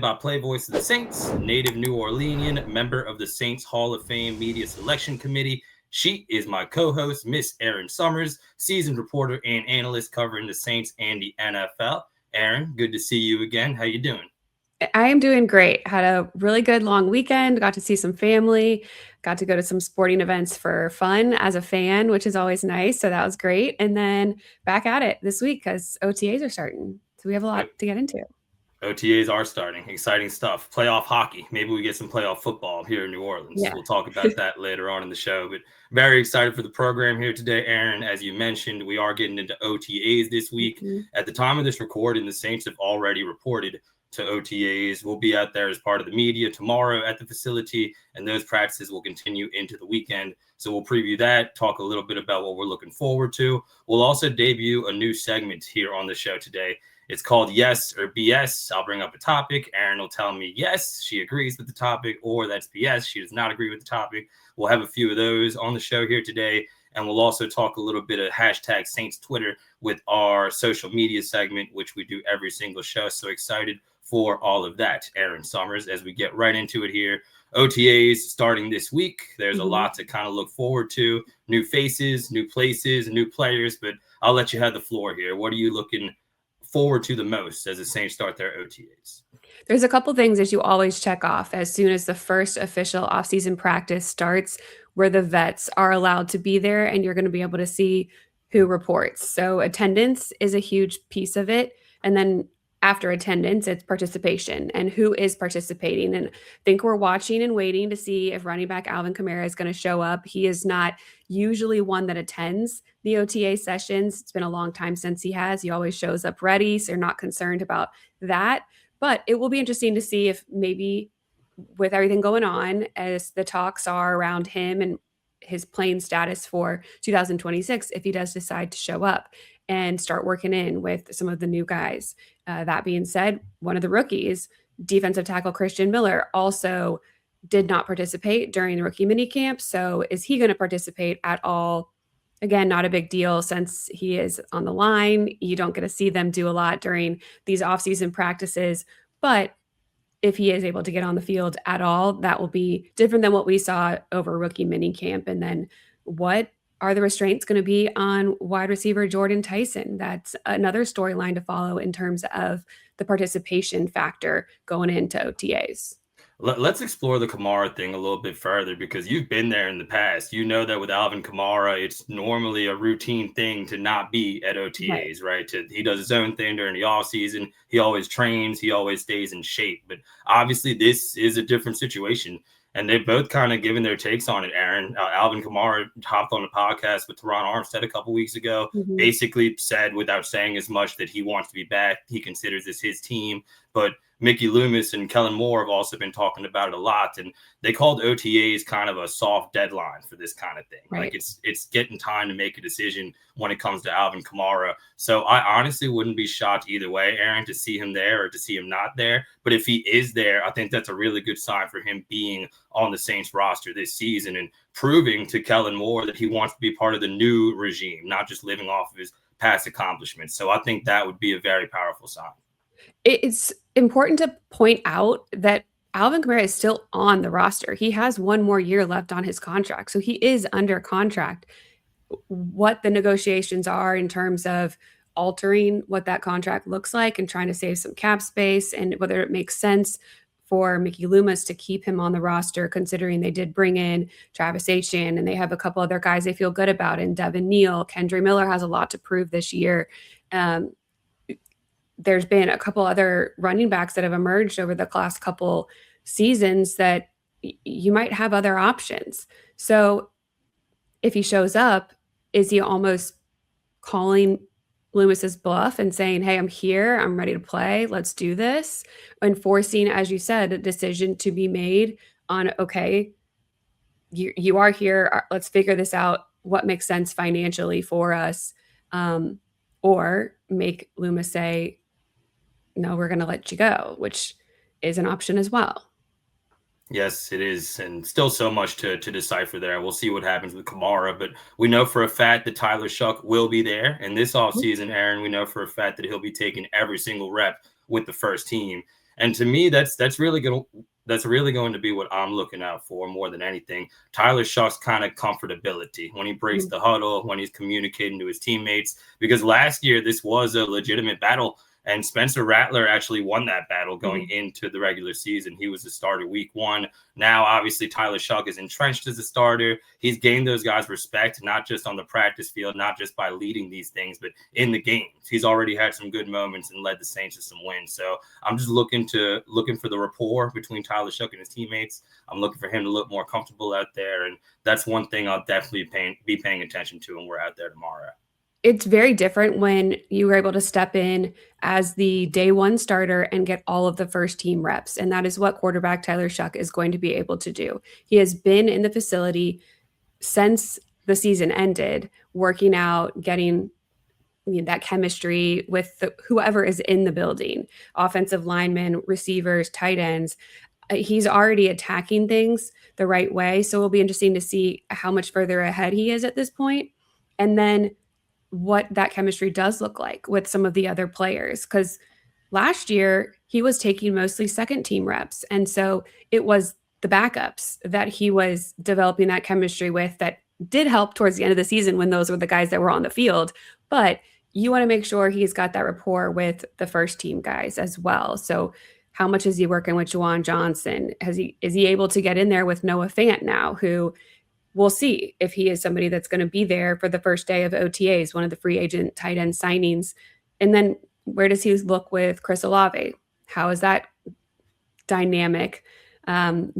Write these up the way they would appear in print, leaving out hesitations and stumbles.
play-by-play voice of the Saints, native New Orleanian, member of the Saints Hall of Fame Media Selection Committee. She is my co-host, Miss Erin Summers, seasoned reporter and analyst covering the Saints and the NFL. Erin, good to see you again. How you doing? I am doing great. Had a really good long weekend, got to see some family, got to go to some sporting events for fun as a fan, which is always nice. So that was great. And then back at it this week because OTAs are starting. So we have a lot to get into. OTAs are starting. Exciting stuff. Playoff hockey. Maybe we get some playoff football here in New Orleans. Yeah. We'll talk about that later on in the show. But very excited for the program here today, Erin. As you mentioned, we are getting into OTAs this week. Mm-hmm. At the time of this recording, the Saints have already reported to OTAs. We'll be out there as part of the media tomorrow at the facility, and those practices will continue into the weekend. So we'll preview that, talk a little bit about what we're looking forward to. We'll also debut a new segment here on the show today. It's called Yes or BS. I'll bring up a topic. Erin will tell me yes, she agrees with the topic, or that's BS, she does not agree with the topic. We'll have a few of those on the show here today. And we'll also talk a little bit of hashtag Saints Twitter with our social media segment, which we do every single show. So excited for all of that, Erin Summers, as we get right into it here. OTAs starting this week. There's a lot to kind of look forward to. New faces, new places, new players. But I'll let you have the floor here. What are you looking forward to the most as the Saints start their OTAs? There's a couple things that you always check off as soon as the first official offseason practice starts, where the vets are allowed to be there and you're going to be able to see who reports. So attendance is a huge piece of it. And then after attendance, it's participation and who is participating. And I think we're watching and waiting to see if running back Alvin Kamara is going to show up. He is not usually one that attends the OTA sessions. It's been a long time since he has. He always shows up ready, so you're not concerned about that. But it will be interesting to see if maybe with everything going on, as the talks are around him and his playing status for 2026, if he does decide to show up and start working in with some of the new guys. That being said, one of the rookies, defensive tackle Christian Miller, also did not participate during the rookie minicamp. So is he going to participate at all? Again, not a big deal since he is on the line. You don't get to see them do a lot during these offseason practices. But if he is able to get on the field at all, that will be different than what we saw over rookie minicamp. And then what are the restraints going to be on wide receiver Jordan Tyson? That's another storyline to follow in terms of the participation factor going into OTAs. Let's explore the Kamara thing a little bit further, because you've been there in the past. You know that with Alvin Kamara, it's normally a routine thing to not be at OTAs, right? He does his own thing during the offseason. He always trains. He always stays in shape. But obviously, this is a different situation. And they've both kind of given their takes on it, Erin. Alvin Kamara hopped on the podcast with Teron Armstead a couple weeks ago, basically said without saying as much that he wants to be back. He considers this his team. But Mickey Loomis and Kellen Moore have also been talking about it a lot. And they called OTAs kind of a soft deadline for this kind of thing. Right. Like it's getting time to make a decision when it comes to Alvin Kamara. So I honestly wouldn't be shocked either way, Erin, to see him there or to see him not there. But if he is there, I think that's a really good sign for him being on the Saints roster this season and proving to Kellen Moore that he wants to be part of the new regime, not just living off of his past accomplishments. So I think that would be a very powerful sign. It's important to point out that Alvin Kamara is still on the roster. He has one more year left on his contract. So he is under contract. What the negotiations are in terms of altering what that contract looks like and trying to save some cap space, and whether it makes sense for Mickey Loomis to keep him on the roster, considering they did bring in Travis Etienne and they have a couple other guys they feel good about, and Devin Neal. Kendre Miller has a lot to prove this year. There's been a couple other running backs that have emerged over the last couple seasons that you might have other options. So if he shows up, is he almost calling Loomis's bluff and saying, hey, I'm here, I'm ready to play, let's do this, and forcing, as you said, a decision to be made on, okay, you are here, let's figure this out, what makes sense financially for us, or make Loomis say, no, we're going to let you go, which is an option as well. Yes, it is. And still so much to decipher there. We'll see what happens with Kamara, but we know for a fact that Tyler Shough will be there. And this offseason, Erin, we know for a fact that he'll be taking every single rep with the first team. And to me, that's really going to be what I'm looking out for more than anything. Tyler Shough's kind of comfortability when he breaks the huddle, when he's communicating to his teammates, because last year this was a legitimate battle. And Spencer Rattler actually won that battle going into the regular season. He was the starter week 1. Now, obviously, Tyler Shough is entrenched as a starter. He's gained those guys' respect, not just on the practice field, not just by leading these things, but in the games. He's already had some good moments and led the Saints to some wins. So I'm just looking for the rapport between Tyler Shough and his teammates. I'm looking for him to look more comfortable out there. And that's one thing I'll definitely be paying attention to when we're out there tomorrow. It's very different when you were able to step in as the day one starter and get all of the first team reps. And that is what quarterback Tyler Shough is going to be able to do. He has been in the facility since the season ended, working out, getting that chemistry with whoever is in the building, offensive linemen, receivers, tight ends. He's already attacking things the right way. So it'll be interesting to see how much further ahead he is at this point. And then what that chemistry does look like with some of the other players. Because last year, he was taking mostly second team reps. And so it was the backups that he was developing that chemistry with that did help towards the end of the season when those were the guys that were on the field. But you want to make sure he's got that rapport with the first team guys as well. So how much is he working with Juwan Johnson? Is he able to get in there with Noah Fant now, who we'll see if he is somebody that's going to be there for the first day of OTAs, one of the free agent tight end signings. And then where does he look with Chris Olave? How is that dynamic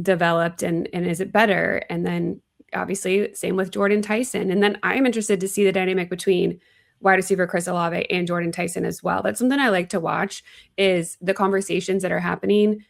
developed and is it better? And then obviously same with Jordan Tyson. And then I'm interested to see the dynamic between wide receiver Chris Olave and Jordan Tyson as well. That's something I like to watch, is the conversations that are happening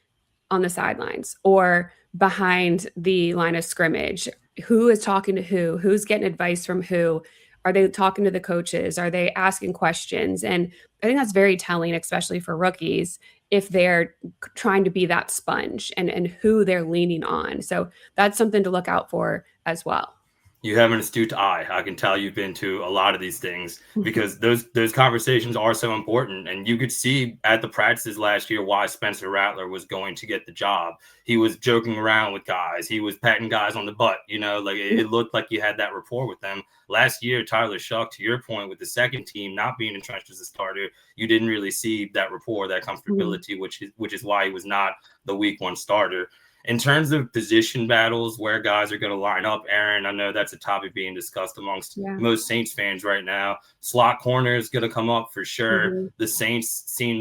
on the sidelines or behind the line of scrimmage. Who is talking to who? Who's getting advice from who? Are they talking to the coaches? Are they asking questions? And I think that's very telling, especially for rookies, if they're trying to be that sponge and who they're leaning on. So that's something to look out for as well. You have an astute eye. I can tell you've been to a lot of these things because those conversations are so important. And you could see at the practices last year why Spencer Rattler was going to get the job. He was joking around with guys. He was patting guys on the butt. Like it looked like you had that rapport with them. Last year, Tyler Shough, to your point, with the second team not being entrenched as a starter, you didn't really see that rapport, that comfortability, which is why he was not the week 1 starter. In terms of position battles, where guys are going to line up, Erin, I know that's a topic being discussed amongst most Saints fans right now. Slot corner is going to come up for sure. The Saints seem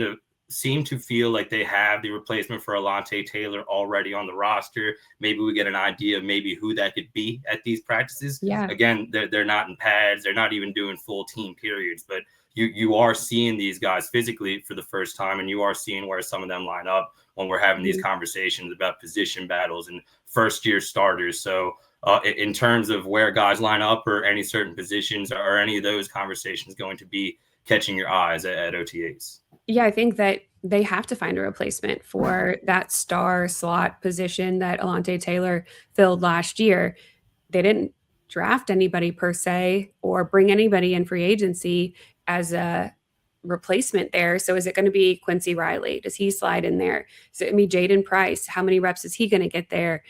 to feel like they have the replacement for Alontae Taylor already on the roster. Maybe we get an idea of maybe who that could be at these practices. Again, they're not in pads. They're not even doing full team periods, but you are seeing these guys physically for the first time, and you are seeing where some of them line up when we're having these conversations about position battles and first-year starters. So in terms of where guys line up or any certain positions, are any of those conversations going to be catching your eyes at OTAs? Yeah, I think that they have to find a replacement for that star slot position that Alontae Taylor filled last year. They didn't draft anybody per se or bring anybody in free agency as a replacement there. So is it going to be Quincy Riley? Does he slide in there? Is it going to be Jaden Price? How many reps is he going to get there?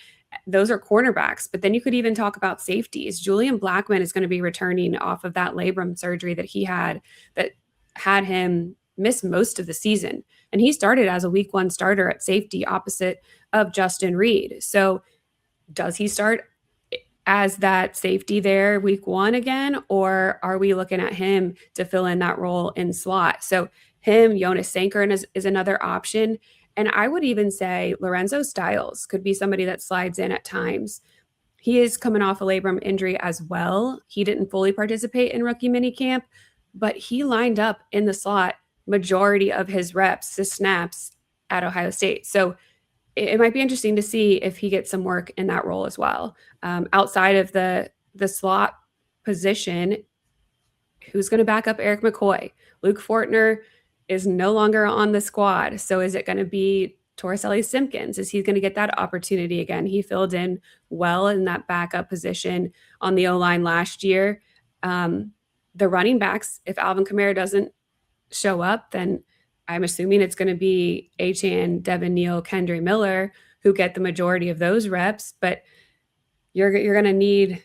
Those are cornerbacks, but then you could even talk about safeties. Julian Blackmon is going to be returning off of that labrum surgery that he had that had him miss most of the season. And he started as a week 1 starter at safety opposite of Justin Reed. So does he start as that safety there week 1 again, or are we looking at him to fill in that role in slot? So him, Jonas Sankarin is another option. And I would even say Lorenzo Styles could be somebody that slides in at times. He is coming off a labrum injury as well. He didn't fully participate in rookie minicamp, but he lined up in the slot majority of his reps, his snaps at Ohio State. So it might be interesting to see if he gets some work in that role as well. Outside of the slot position, who's going to back up Eric McCoy? Luke Fortner is no longer on the squad. So is it going to be Torricelli Simpkins? Is he going to get that opportunity again? He filled in well in that backup position on the O-line last year. The running backs, if Alvin Kamara doesn't show up, then I'm assuming it's going to be Achane, Devin Neal, Kendre Miller who get the majority of those reps, but you're going to need.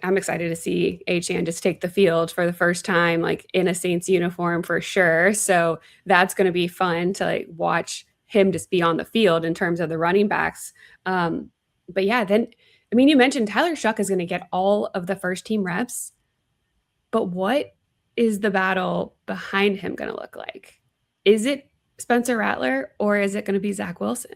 I'm excited to see Achane just take the field for the first time, like in a Saints uniform for sure. So that's going to be fun to like watch him just be on the field in terms of the running backs. But yeah, then I mean, you mentioned Tyler Shough is going to get all of the first team reps, but what is the battle behind him going to look like? Is it Spencer Rattler or is it going to be Zach Wilson?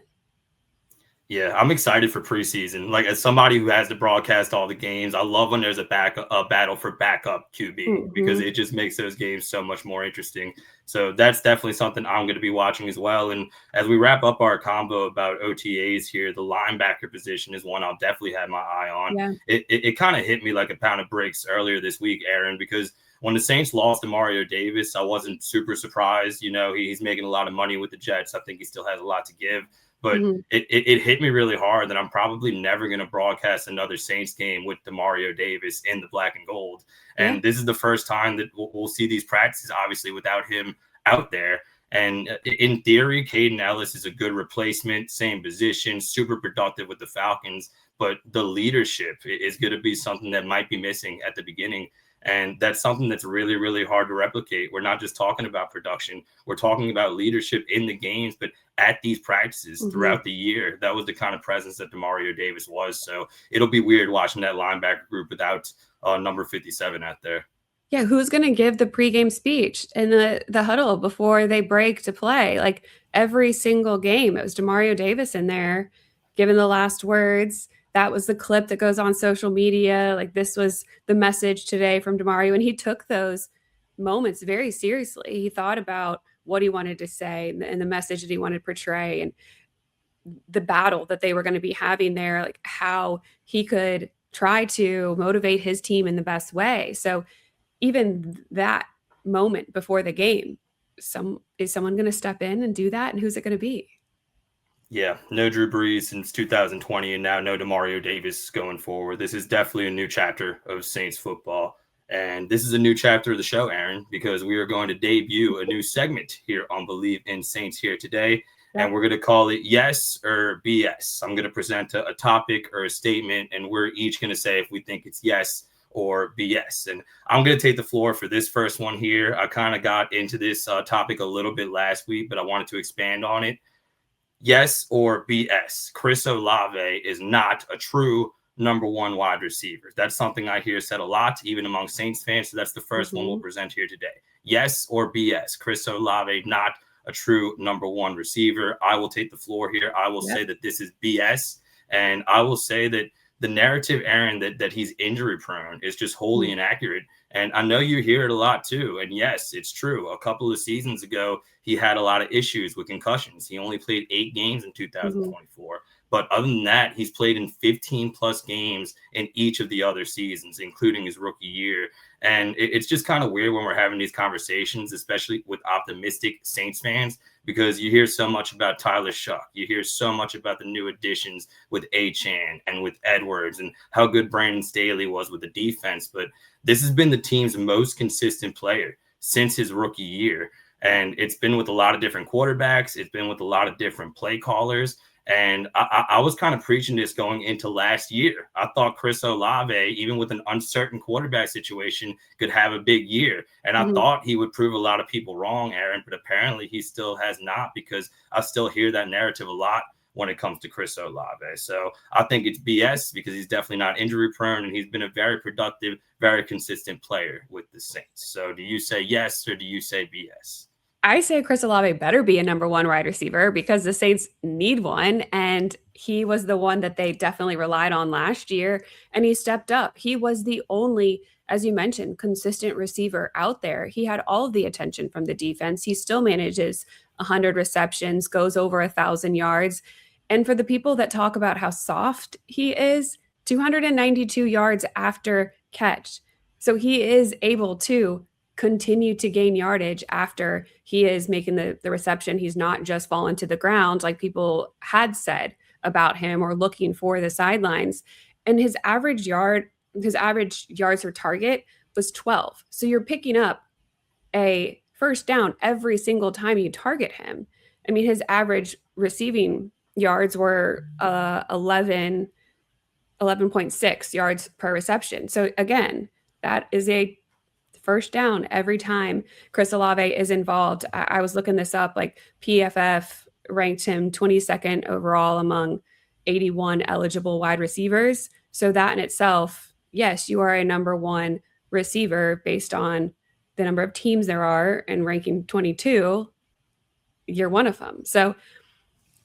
Yeah, I'm excited for preseason. Like, as somebody who has to broadcast all the games, I love when there's a battle for backup QB because it just makes those games so much more interesting. So that's definitely something I'm going to be watching as well. And as we wrap up our combo about OTAs here, the linebacker position is one I'll definitely have my eye on. Yeah. It kind of hit me like a pound of bricks earlier this week, Erin, because when the Saints lost Demario Davis, I wasn't super surprised. You know, he's making a lot of money with the Jets. I think he still has a lot to give. But it hit me really hard that I'm probably never going to broadcast another Saints game with Demario Davis in the black and gold. And this is the first time that we'll see these practices, obviously, without him out there. And in theory, Caden Ellis is a good replacement, same position, super productive with the Falcons. But the leadership is going to be something that might be missing at the beginning. And that's something that's really, really hard to replicate. We're not just talking about production. We're talking about leadership in the games, but at these practices throughout the year. That was the kind of presence that Demario Davis was. So it'll be weird watching that linebacker group without number 57 out there. Yeah, who's going to give the pregame speech in the huddle before they break to play? Like every single game, it was Demario Davis in there giving the last words. That was the clip that goes on social media. Like this was the message today from Demario. And he took those moments very seriously. He thought about what he wanted to say and the message that he wanted to portray and the battle that they were going to be having there, like how he could try to motivate his team in the best way. So even that moment before the game, is someone going to step in and do that? And who's it going to be? Yeah, no Drew Brees since 2020, and now no Demario Davis going forward. This is definitely a new chapter of Saints football. And this is a new chapter of the show, Erin, because we are going to debut a new segment here on Believe in Saints here today. And we're going to call it Yes or BS. I'm going to present a topic or a statement, and we're each going to say if we think it's yes or BS. And I'm going to take the floor for this first one here. I kind of got into this topic a little bit last week, but I wanted to expand on it. Yes or BS. Chris Olave is not a true number one wide receiver. That's something I hear said a lot, even among Saints fans. So that's the first one we'll present here today. Yes or BS. Chris Olave, not a true number one receiver. I will take the floor here. I will say that this is BS. And I will say that the narrative, Erin, that he's injury prone is just wholly inaccurate. And I know you hear it a lot too. And yes, it's true. A couple of seasons ago, he had a lot of issues with concussions. He only played 8 games in 2024. But other than that, he's played in 15 plus games in each of the other seasons, including his rookie year. And it's just kind of weird when we're having these conversations, especially with optimistic Saints fans, because you hear so much about Tyler Shough. You hear so much about the new additions with Achane and with Edwards and how good Brandon Staley was with the defense. But this has been the team's most consistent player since his rookie year. And it's been with a lot of different quarterbacks. It's been with a lot of different play callers. And I was kind of preaching this going into last year. I thought Chris Olave, even with an uncertain quarterback situation, could have a big year. And I thought he would prove a lot of people wrong, Erin, but apparently he still has not, because I still hear that narrative a lot when it comes to Chris Olave. So I think it's BS because he's definitely not injury prone and he's been a very productive, very consistent player with the Saints. So do you say yes or do you say BS? I say Chris Olave better be a number one wide receiver because the Saints need one. And he was the one that they definitely relied on last year. And he stepped up. He was the only, as you mentioned, consistent receiver out there. He had all of the attention from the defense. He still manages 100 receptions, goes over 1,000 yards. And for the people that talk about how soft he is, 292 yards after catch. So he is able to continue to gain yardage after he is making the reception. He's not just fallen to the ground like people had said about him or looking for the sidelines. And his average yards per target was 12. So you're picking up first down every single time you target him. I mean, his average receiving yards were 11.6 yards per reception. So again, that is a first down every time Chris Olave is involved. I was looking this up, like PFF ranked him 22nd overall among 81 eligible wide receivers. So that in itself, yes, you are a number one receiver based on the number of teams there are, and ranking 22, you're one of them. So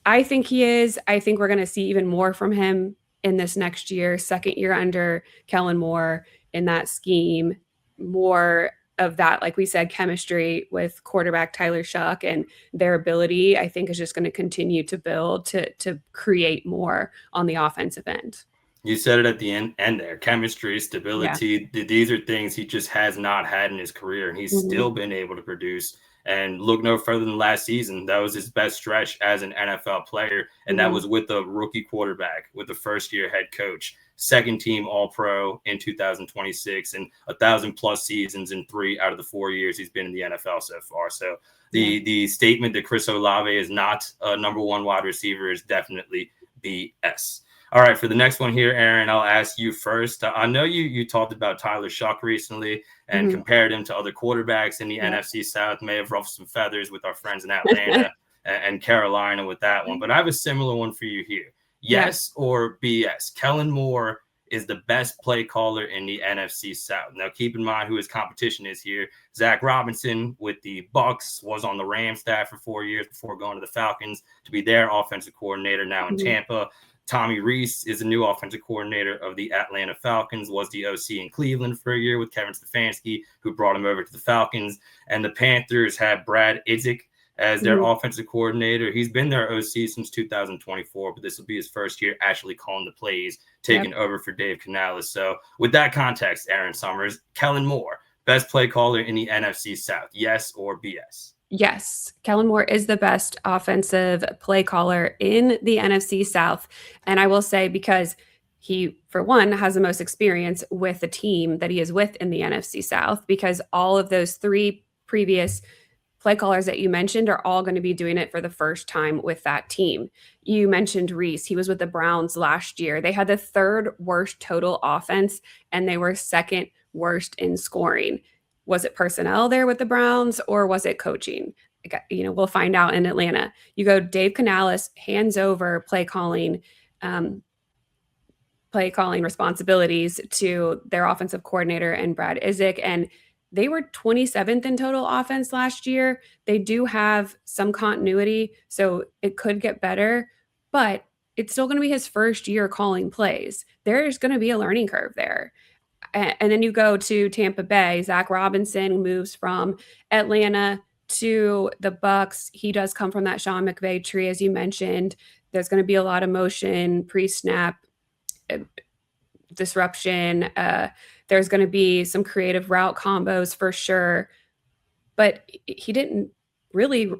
I think he is. I think we're going to see even more from him in this next year, second year under Kellen Moore in that scheme, more of that, like we said, chemistry with quarterback Tyler Shough, and their ability, I think, is just going to continue to build to create more on the offensive end. You said it at the end there. Chemistry, stability. Yeah. These are things he just has not had in his career, and he's still been able to produce. And look no further than last season. That was his best stretch as an NFL player. And that was with a rookie quarterback, with a first-year head coach, second-team All-Pro in 2026, and 1,000-plus seasons in 3 out of the 4 years he's been in the NFL so far. So the statement that Chris Olave is not a number one wide receiver is definitely BS. All right, for the next one here, Erin, I'll ask you first. I know you talked about Tyler Shough recently and compared him to other quarterbacks in the NFC South, may have ruffled some feathers with our friends in Atlanta and Carolina with that one. But I have a similar one for you here. Yes or BS? Kellen Moore is the best play caller in the NFC South. Now, keep in mind who his competition is here. Zach Robinson with the Bucs was on the Rams staff for 4 years before going to the Falcons to be their offensive coordinator now in Tampa. Tommy Rees is the new offensive coordinator of the Atlanta Falcons, was the OC in Cleveland for a year with Kevin Stefanski, who brought him over to the Falcons. And the Panthers have Brad Idzik as their offensive coordinator. He's been their OC since 2024, but this will be his first year actually calling the plays, taking over for Dave Canales. So with that context, Erin Summers, Kellen Moore, best play caller in the NFC South, yes or BS? Yes, Kellen Moore is the best offensive play caller in the NFC South. And I will say, because he, for one, has the most experience with the team that he is with in the NFC South, because all of those 3 previous play callers that you mentioned are all going to be doing it for the first time with that team. You mentioned Rees. He was with the Browns last year. They had the 3rd worst total offense, and they were 2nd worst in scoring. Was it personnel there with the Browns, or was it coaching? We'll find out in Atlanta. You go Dave Canales, hands over play calling responsibilities to their offensive coordinator and Brad Idzik, and they were 27th in total offense last year. They do have some continuity, so it could get better, but it's still going to be his first year calling plays. There's going to be a learning curve there. And then you go to Tampa Bay. Zach Robinson moves from Atlanta to the Bucs. He does come from that Sean McVay tree, as you mentioned. There's going to be a lot of motion, pre-snap disruption. There's going to be some creative route combos for sure. But he didn't really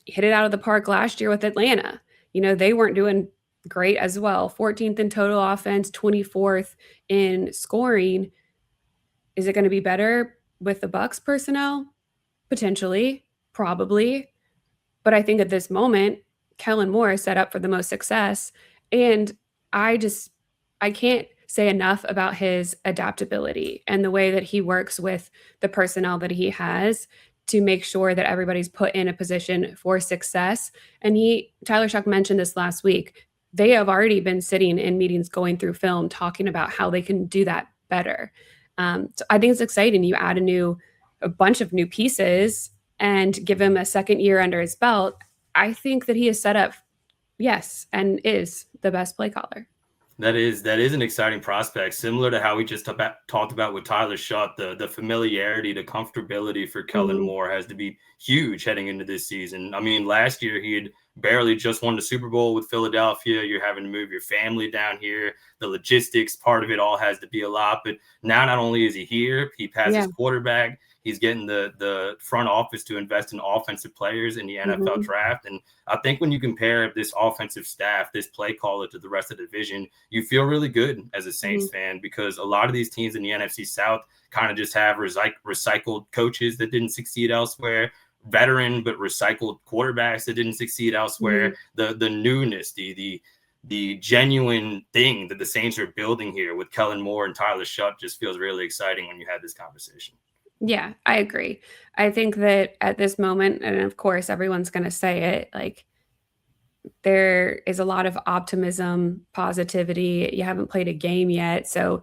hit it out of the park last year with Atlanta. They weren't doing great as well. 14th in total offense, 24th in scoring. Is it going to be better with the Bucs personnel? Potentially, probably. But I think at this moment, Kellen Moore is set up for the most success. And I can't say enough about his adaptability and the way that he works with the personnel that he has to make sure that everybody's put in a position for success. And Tyler Shough mentioned this last week. They have already been sitting in meetings, going through film, talking about how they can do that better. So I think it's exciting. You add a bunch of new pieces and give him a second year under his belt. I think that he is set up, yes, and is the best play caller. That is an exciting prospect, similar to how we just talked about with Tyler Shough. The familiarity, the comfortability for Kellen Moore has to be huge heading into this season. I mean, last year he had barely just won the Super Bowl with Philadelphia. You're having to move your family down here. The logistics part of it all has to be a lot. But now not only is he here, he has his quarterback. He's getting the front office to invest in offensive players in the NFL draft. And I think when you compare this offensive staff, this play caller to the rest of the division, you feel really good as a Saints fan, because a lot of these teams in the NFC South kind of just have recycled coaches that didn't succeed elsewhere, veteran but recycled quarterbacks that didn't succeed elsewhere. The newness, the genuine thing that the Saints are building here with Kellen Moore and Tyler Shough just feels really exciting when you had this conversation. Yeah, I agree. I think that at this moment, and of course everyone's going to say it, like, there is a lot of optimism, positivity. You haven't played a game yet, so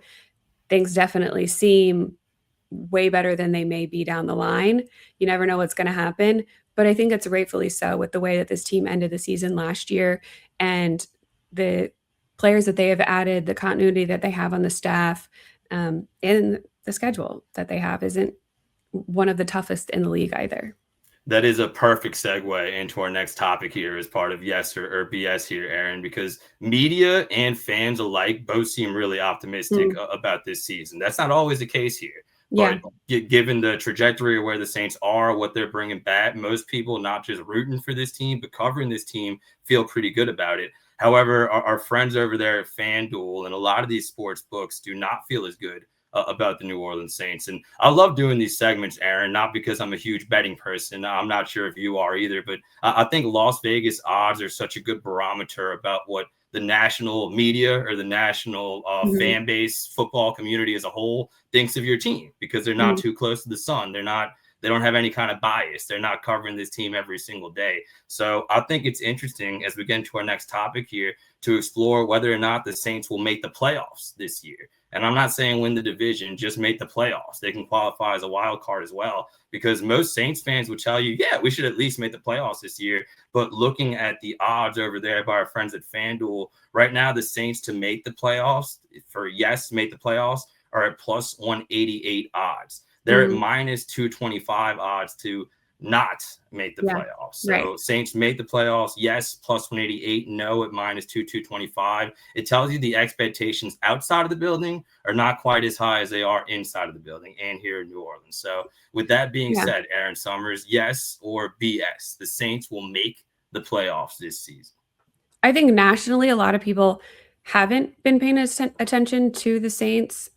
things definitely seem way better than they may be down the line. You never know what's going to happen, but I think it's rightfully so with the way that this team ended the season last year and the players that they have added, the continuity that they have on the staff, and the schedule that they have isn't one of the toughest in the league either. That is a perfect segue into our next topic here as part of Yes or BS here, Erin, because media and fans alike both seem really optimistic about this season. That's not always the case here. But given the trajectory of where the Saints are, what they're bringing back, most people not just rooting for this team, but covering this team feel pretty good about it. However, our friends over there at FanDuel and a lot of these sports books do not feel as good about the New Orleans Saints. And I love doing these segments, Erin, not because I'm a huge betting person. I'm not sure if you are either, but I think Las Vegas odds are such a good barometer about what the national media or the national fan base, football community as a whole thinks of your team, because they're not too close to the sun. They don't have any kind of bias. They're not covering this team every single day. So I think it's interesting as we get into our next topic here to explore whether or not the Saints will make the playoffs this year. And I'm not saying win the division, just make the playoffs. They can qualify as a wild card as well, because most Saints fans would tell you, yeah, we should at least make the playoffs this year. But looking at the odds over there by our friends at FanDuel, right now the Saints to make the playoffs, for yes, make the playoffs, are at plus 188 odds. They're at minus 225 odds to not make the playoffs. So Saints make the playoffs, yes, plus 188, no at minus 225. It tells you the expectations outside of the building are not quite as high as they are inside of the building and here in New Orleans. So with that being said, Erin Summers, yes or BS, the Saints will make the playoffs this season. I think nationally, a lot of people haven't been paying attention to the Saints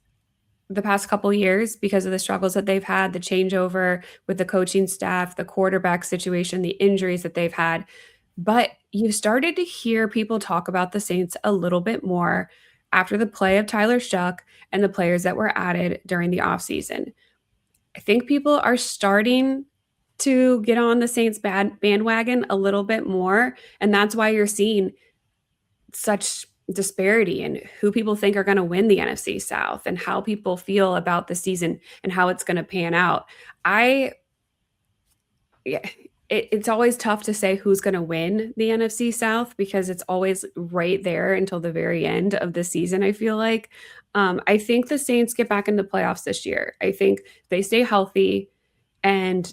the past couple years because of the struggles that they've had, the changeover with the coaching staff, the quarterback situation, the injuries that they've had. But you started to hear people talk about the Saints a little bit more after the play of Tyler Shough and the players that were added during the offseason. I think people are starting to get on the Saints bandwagon a little bit more, and that's why you're seeing such disparity in who people think are going to win the NFC South and how people feel about the season and how it's going to pan out. It's always tough to say who's going to win the NFC South because it's always right there until the very end of the season, I feel like. I think the Saints get back in the playoffs this year. I think they stay healthy and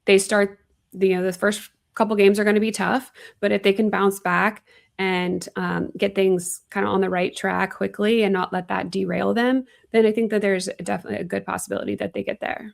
they start, the first couple games are going to be tough, but if they can bounce back and get things kind of on the right track quickly and not let that derail them, then I think that there's definitely a good possibility that they get there.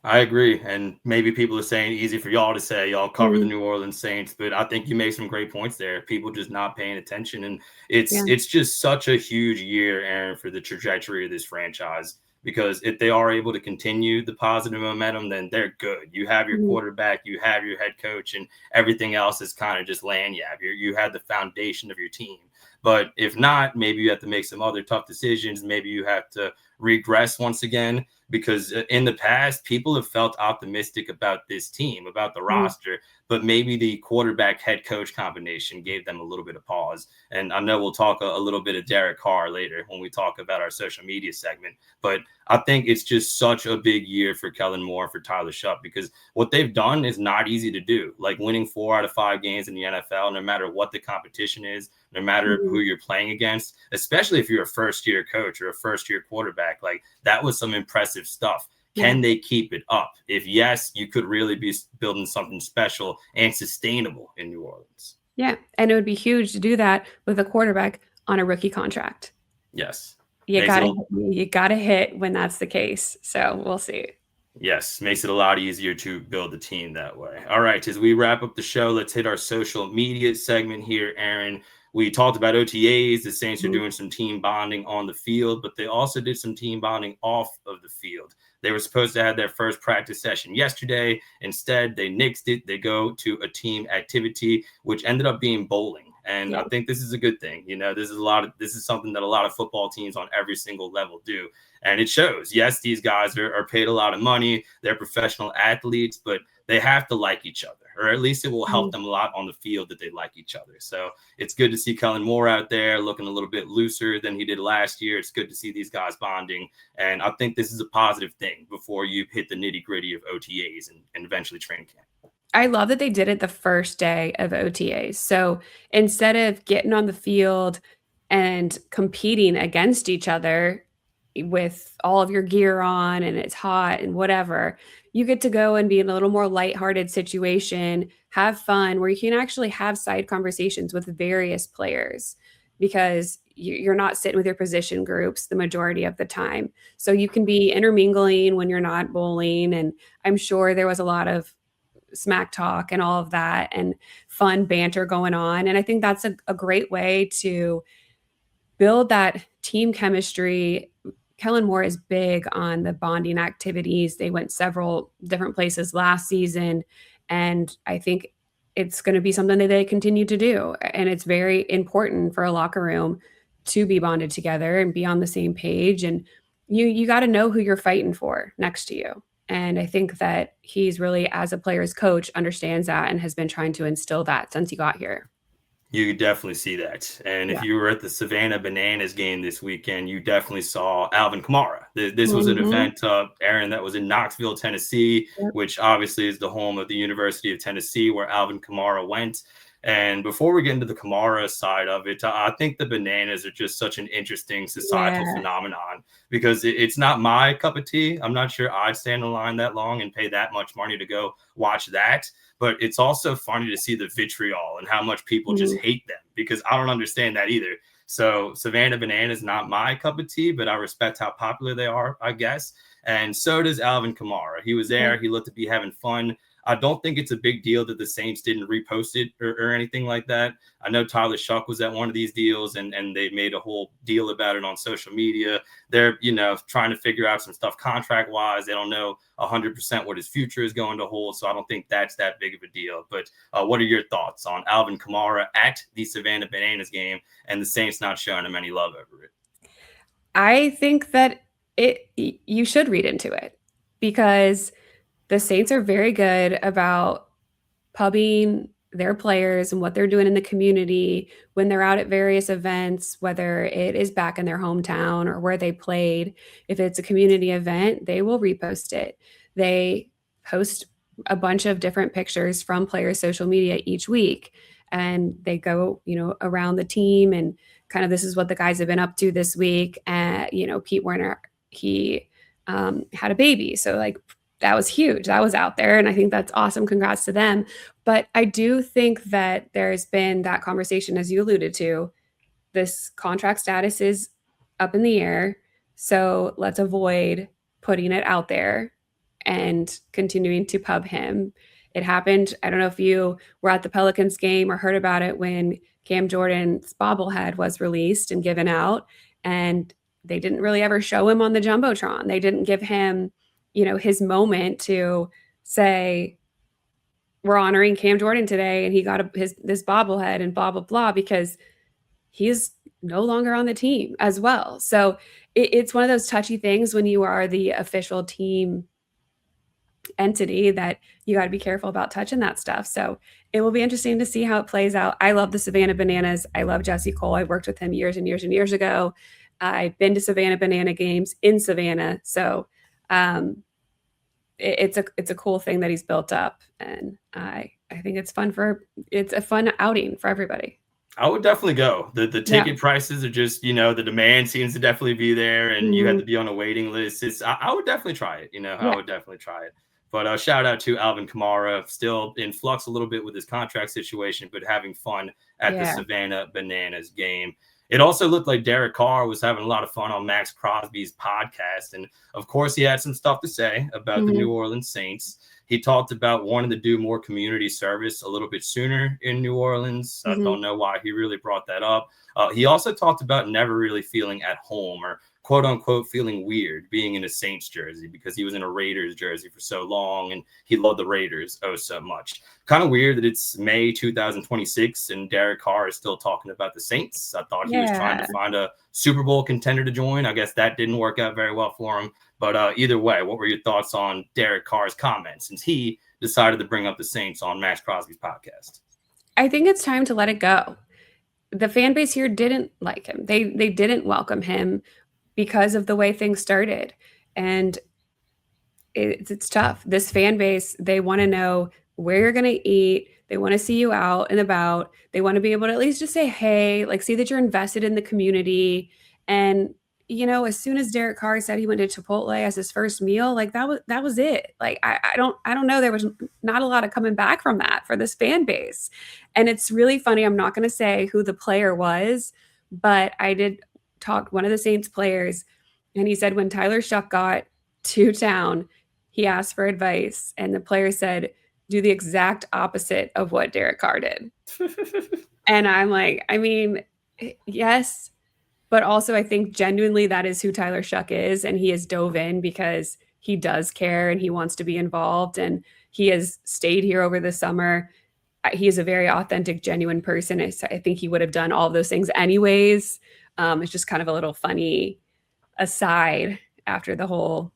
I agree. And maybe people are saying easy for y'all to say, y'all cover the New Orleans Saints, but I think you make some great points there. People just not paying attention. And it's just such a huge year, Erin, for the trajectory of this franchise, because if they are able to continue the positive momentum, then they're good. You have your quarterback, you have your head coach, and everything else is kind of just lanyard. You have the foundation of your team. But if not, maybe you have to make some other tough decisions. Maybe you have to regress once again, because in the past, people have felt optimistic about this team, about the roster, but maybe the quarterback head coach combination gave them a little bit of pause. And I know we'll talk a little bit of Derek Carr later when we talk about our social media segment, but I think it's just such a big year for Kellen Moore, for Tyler Shough, because what they've done is not easy to do. Like winning 4 out of 5 games in the NFL, no matter what the competition is, no matter who you're playing against, especially if you're a first-year coach or a first-year quarterback, like that was some impressive stuff. Can they keep it up? If yes, you could really be building something special and sustainable in New Orleans. Yeah, and it would be huge to do that with a quarterback on a rookie contract. Yes. You gotta hit when that's the case. So we'll see. Yes, makes it a lot easier to build the team that way. All right, as we wrap up the show, let's hit our social media segment here, Erin. We talked about OTAs. The Saints are Mhm. doing some team bonding on the field, but they also did some team bonding off of the field. They were supposed to have their first practice session yesterday. Instead, they nixed it. They go to a team activity, which ended up being bowling. And Yeah. I think this is a good thing. This is something that a lot of football teams on every single level do. And it shows. Yes, these guys are paid a lot of money. They're professional athletes, but they have to like each other, or at least it will help them a lot on the field that they like each other. So it's good to see Kellen Moore out there looking a little bit looser than he did last year. It's good to see these guys bonding. And I think this is a positive thing before you hit the nitty gritty of OTAs and eventually training camp. I love that they did it the first day of OTAs. So instead of getting on the field and competing against each other with all of your gear on and it's hot and whatever, you get to go and be in a little more lighthearted situation, have fun, where you can actually have side conversations with various players because you're not sitting with your position groups the majority of the time. So you can be intermingling when you're not bowling. And I'm sure there was a lot of smack talk and all of that and fun banter going on. And I think that's a great way to build that team chemistry. Kellen Moore is big on the bonding activities. They went several different places last season. And I think it's going to be something that they continue to do. And it's very important for a locker room to be bonded together and be on the same page. And you got to know who you're fighting for next to you. And I think that he's really, as a player's coach, understands that and has been trying to instill that since he got here. You definitely see that. And if you were at the Savannah Bananas game this weekend, you definitely saw Alvin Kamara. This was an event, Erin, that was in Knoxville, Tennessee, which obviously is the home of the University of Tennessee, where Alvin Kamara went. And before we get into the Kamara side of it, I think the Bananas are just such an interesting societal phenomenon because it's not my cup of tea. I'm not sure I'd stand in line that long and pay that much money to go watch that. But it's also funny to see the vitriol and how much people just hate them because I don't understand that either. So Savannah Banana is not my cup of tea, but I respect how popular they are, I guess. And so does Alvin Kamara. He was there. He looked to be having fun. I don't think it's a big deal that the Saints didn't repost it or anything like that. I know Tyler Shough was at one of these deals and they made a whole deal about it on social media. They're, trying to figure out some stuff contract wise. They don't know 100% what his future is going to hold. So I don't think that's that big of a deal. But what are your thoughts on Alvin Kamara at the Savannah Bananas game and the Saints not showing him any love over it? I think that you should read into it because the Saints are very good about pubbing their players and what they're doing in the community when they're out at various events, whether it is back in their hometown or where they played. If it's a community event, they will repost it. They post a bunch of different pictures from players' social media each week. And they go, around the team and kind of this is what the guys have been up to this week. And, Pete Werner, he had a baby. So like that was huge. That was out there. And I think that's awesome. Congrats to them. But I do think that there's been that conversation, as you alluded to, this contract status is up in the air. So let's avoid putting it out there and continuing to pub him. It happened. I don't know if you were at the Pelicans game or heard about it when Cam Jordan's bobblehead was released and given out. And they didn't really ever show him on the Jumbotron. They didn't give him his moment to say, we're honoring Cam Jordan today and he got this bobblehead and blah, blah, blah, because he's no longer on the team as well. So it's one of those touchy things when you are the official team entity that you got to be careful about touching that stuff. So it will be interesting to see how it plays out. I love the Savannah Bananas. I love Jesse Cole. I worked with him years and years and years ago. I've been to Savannah Banana games in Savannah. So it's a cool thing that he's built up, and I think it's a fun outing for everybody. I would definitely go. The ticket prices are just, the demand seems to definitely be there, and you have to be on a waiting list. I would definitely try it. I would definitely try it. But shout out to Alvin Kamara, still in flux a little bit with his contract situation, but having fun at the Savannah Bananas game. It also looked like Derek Carr was having a lot of fun on Max Crosby's podcast. And of course, he had some stuff to say about the New Orleans Saints. He talked about wanting to do more community service a little bit sooner in New Orleans. I don't know why he really brought that up. He also talked about never really feeling at home, or quote unquote feeling weird being in a Saints jersey, because he was in a Raiders jersey for so long and he loved the Raiders oh so much. Kind of weird that it's May 2026 and Derek Carr is still talking about the Saints. I thought he was trying to find a Super Bowl contender to join. I guess that didn't work out very well for him. But either way, what were your thoughts on Derek Carr's comments since he decided to bring up the Saints on Max Crosby's podcast? I think it's time to let it go. The fan base here didn't like him. They didn't welcome him because of the way things started. And it's tough. This fan base, they want to know where you're going to eat. They want to see you out and about. They want to be able to at least just say, hey, like, see that you're invested in the community. And, you know, as soon as Derek Carr said he went to Chipotle as his first meal, like that was it. Like, I don't know. There was not a lot of coming back from that for this fan base. And it's really funny. I'm not going to say who the player was, but I did talk to one of the Saints players, and he said when Tyler Shough got to town, he asked for advice, and the player said, do the exact opposite of what Derek Carr did. And I'm like, I mean, yes, but also I think genuinely that is who Tyler Shough is, and he has dove in because he does care and he wants to be involved, and he has stayed here over the summer. He is a very authentic, genuine person. I think he would have done all of those things anyways. It's just kind of a little funny aside after the whole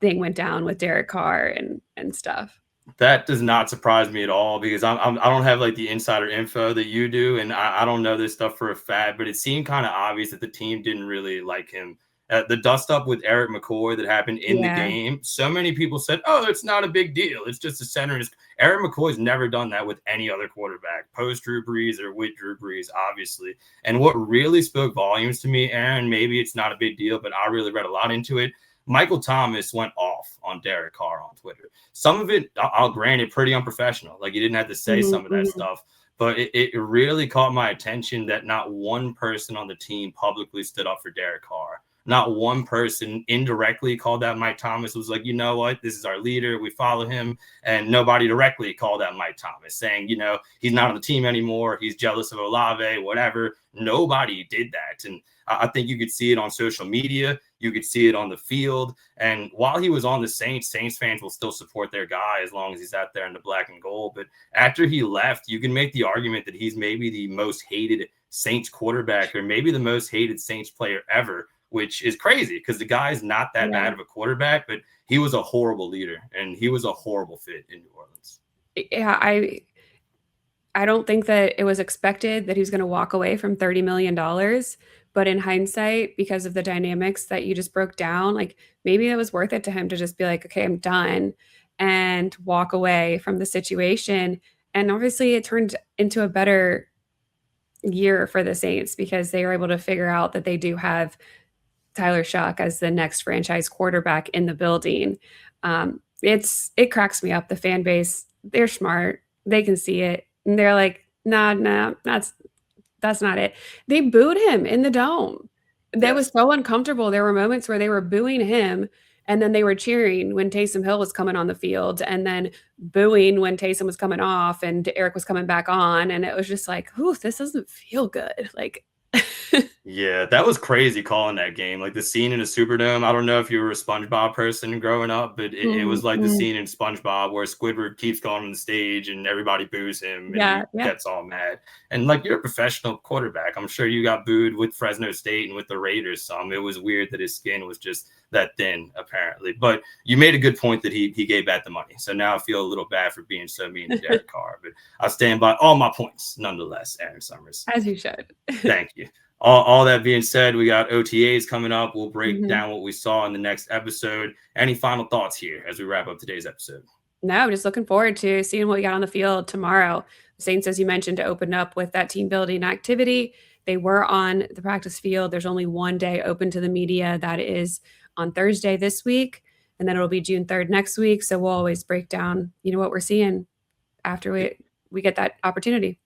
thing went down with Derek Carr and stuff. That does not surprise me at all, because I don't have like the insider info that you do, and I don't know this stuff for a fact, but it seemed kind of obvious that the team didn't really like him. The dust up with Eric McCoy that happened in the game, so many people said, oh, it's not a big deal. It's just a center. Eric McCoy's never done that with any other quarterback, post Drew Brees or with Drew Brees, obviously. And what really spoke volumes to me, Aaron, maybe it's not a big deal, but I really read a lot into it. Michael Thomas went off on Derek Carr on Twitter. Some of it, I'll grant it, pretty unprofessional. Like, he didn't have to say some of that stuff. But it really caught my attention that not one person on the team publicly stood up for Derek Carr. Not one person indirectly called out Mike Thomas, was like, you know what, this is our leader, we follow him. And nobody directly called out Mike Thomas, saying, you know, he's not on the team anymore, he's jealous of Olave, whatever. Nobody did that. And I think you could see it on social media. You could see it on the field. And while he was on the Saints fans will still support their guy as long as he's out there in the black and gold. But after he left, you can make the argument that he's maybe the most hated Saints quarterback, or maybe the most hated Saints player ever, which is crazy because the guy's not that bad of a quarterback, but he was a horrible leader and he was a horrible fit in New Orleans. Yeah, I don't think that it was expected that he was going to walk away from $30 million. But in hindsight, because of the dynamics that you just broke down, like, maybe it was worth it to him to just be like, okay, I'm done, and walk away from the situation. And obviously it turned into a better year for the Saints because they were able to figure out that they do have Tyler Shough as the next franchise quarterback in the building. It cracks me up. The fan base, they're smart. They can see it. And they're like, nah, that's not it. They booed him in the dome. That was so uncomfortable. There were moments where they were booing him, and then they were cheering when Taysom Hill was coming on the field, and then booing when Taysom was coming off and Eric was coming back on. And it was just like, ooh, this doesn't feel good. Like, yeah, that was crazy calling that game. Like, the scene in the Superdome, I don't know if you were a SpongeBob person growing up, but it was like the scene in SpongeBob where Squidward keeps going on the stage and everybody boos him and he gets all mad. And like, you're a professional quarterback. I'm sure you got booed with Fresno State and with the Raiders some. It was weird that his skin was just that thin, apparently. But you made a good point that he gave back the money. So now I feel a little bad for being so mean to Derek Carr. But I stand by all my points nonetheless, Erin Summers. As you should. Thank you. All that being said, we got OTAs coming up. We'll break down what we saw in the next episode. Any final thoughts here as we wrap up today's episode? No, I'm just looking forward to seeing what we got on the field tomorrow. The Saints, as you mentioned, to open up with that team building activity. They were on the practice field. There's only one day open to the media. That is on Thursday this week. And then it'll be June 3rd next week. So we'll always break down, what we're seeing after we get that opportunity.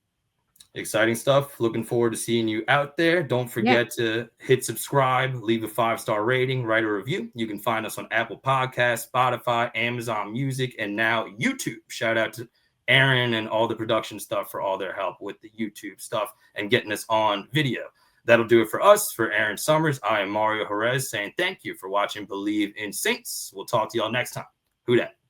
Exciting stuff. Looking forward to seeing you out there. Don't forget to hit subscribe, leave a 5-star rating, write a review. You can find us on Apple Podcasts, Spotify, Amazon Music, and now YouTube. Shout out to Erin and all the production stuff for all their help with the YouTube stuff and getting us on video. That'll do it for us. For Erin Summers, I am Mario Jerez saying thank you for watching Believe in Saints. We'll talk to y'all next time. Who dat?